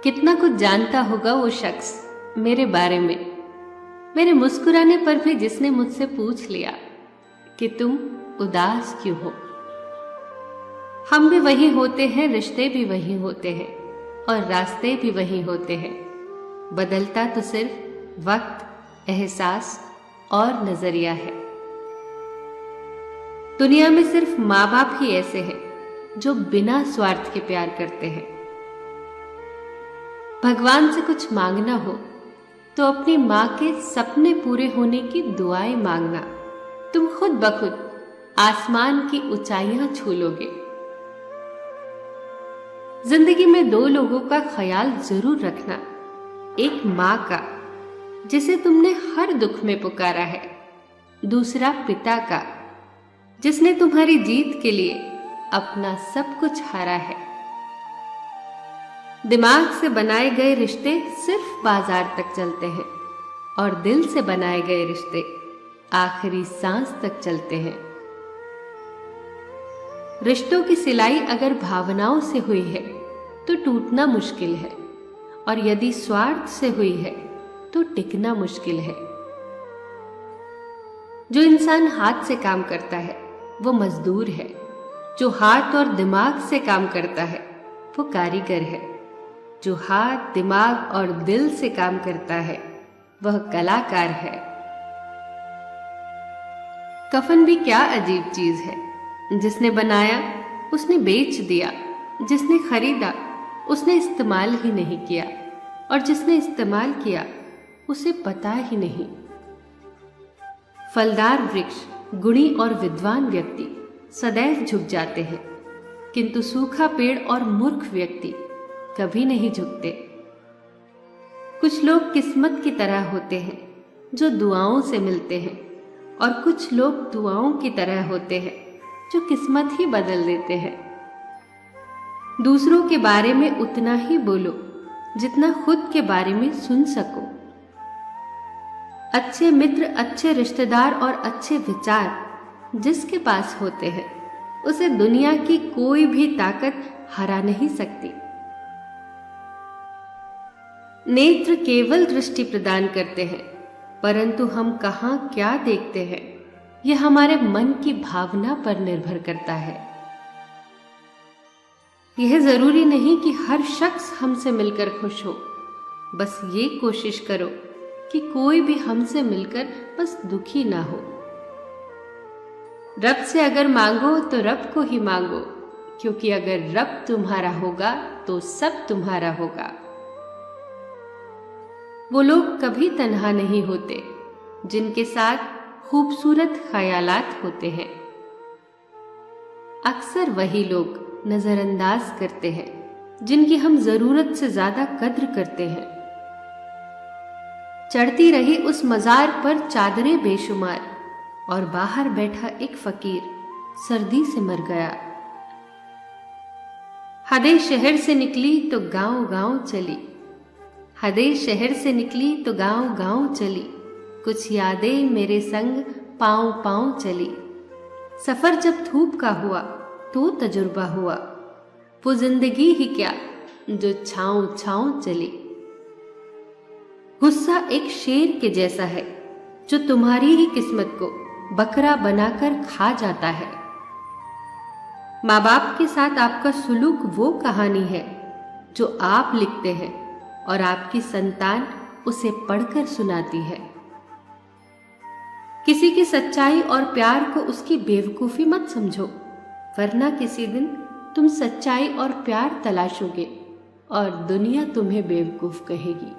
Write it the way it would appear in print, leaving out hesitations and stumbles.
कितना कुछ जानता होगा वो शख्स मेरे बारे में, मेरे मुस्कुराने पर भी जिसने मुझसे पूछ लिया कि तुम उदास क्यों हो। हम भी वही होते हैं, रिश्ते भी वही होते हैं और रास्ते भी वही होते हैं। बदलता तो सिर्फ वक्त, एहसास और नजरिया है। दुनिया में सिर्फ माँ बाप ही ऐसे हैं जो बिना स्वार्थ के प्यार करते हैं। भगवान से कुछ मांगना हो तो अपनी माँ के सपने पूरे होने की दुआएं मांगना। तुम खुद ब खुद आसमान की ऊंचाइयां छू लोगे। जिंदगी में दो लोगों का ख्याल जरूर रखना। एक माँ का, जिसे तुमने हर दुख में पुकारा है। दूसरा पिता का, जिसने तुम्हारी जीत के लिए अपना सब कुछ हारा है। दिमाग से बनाए गए रिश्ते सिर्फ बाजार तक चलते हैं और दिल से बनाए गए रिश्ते आखिरी सांस तक चलते हैं। रिश्तों की सिलाई अगर भावनाओं से हुई है तो टूटना मुश्किल है, और यदि स्वार्थ से हुई है तो टिकना मुश्किल है। जो इंसान हाथ से काम करता है वो मजदूर है। जो हाथ और दिमाग से काम करता है वो कारीगर है। जो हाथ, दिमाग और दिल से काम करता है वह कलाकार है। कफन भी क्या अजीब चीज है। जिसने बनाया उसने बेच दिया, जिसने खरीदा उसने इस्तेमाल ही नहीं किया, और जिसने इस्तेमाल किया उसे पता ही नहीं। फलदार वृक्ष, गुणी और विद्वान व्यक्ति सदैव झुक जाते हैं, किंतु सूखा पेड़ और मूर्ख व्यक्ति कभी नहीं झुकते। कुछ लोग किस्मत की तरह होते हैं जो दुआओं से मिलते हैं, और कुछ लोग दुआओं की तरह होते हैं जो किस्मत ही बदल देते हैं। दूसरों के बारे में उतना ही बोलो जितना खुद के बारे में सुन सको। अच्छे मित्र, अच्छे रिश्तेदार और अच्छे विचार जिसके पास होते हैं उसे दुनिया की कोई भी ताकत हरा नहीं सकती। नेत्र केवल दृष्टि प्रदान करते हैं, परंतु हम कहाँ क्या देखते हैं यह हमारे मन की भावना पर निर्भर करता है। यह जरूरी नहीं कि हर शख्स हमसे मिलकर खुश हो। बस ये कोशिश करो कि कोई भी हमसे मिलकर बस दुखी ना हो। रब से अगर मांगो तो रब को ही मांगो, क्योंकि अगर रब तुम्हारा होगा तो सब तुम्हारा होगा। वो लोग कभी तन्हा नहीं होते जिनके साथ खूबसूरत ख्यालात होते हैं। अक्सर वही लोग नजरअंदाज करते हैं जिनकी हम जरूरत से ज्यादा कद्र करते हैं। चढ़ती रही उस मजार पर चादरें बेशुमार, और बाहर बैठा एक फकीर सर्दी से मर गया। हदें शहर से निकली तो गांव गांव चली। हदें शहर से निकली तो गांव गांव चली। कुछ यादें मेरे संग पांव पांव चली। सफर जब धूप का हुआ तो तजुर्बा हुआ। वो जिंदगी ही क्या जो छांव छांव चली। गुस्सा एक शेर के जैसा है जो तुम्हारी ही किस्मत को बकरा बनाकर खा जाता है। माँ बाप के साथ आपका सुलूक वो कहानी है जो आप लिखते हैं और आपकी संतान उसे पढ़कर सुनाती है। किसी की सच्चाई और प्यार को उसकी बेवकूफी मत समझो, वरना किसी दिन तुम सच्चाई और प्यार तलाशोगे और दुनिया तुम्हें बेवकूफ कहेगी।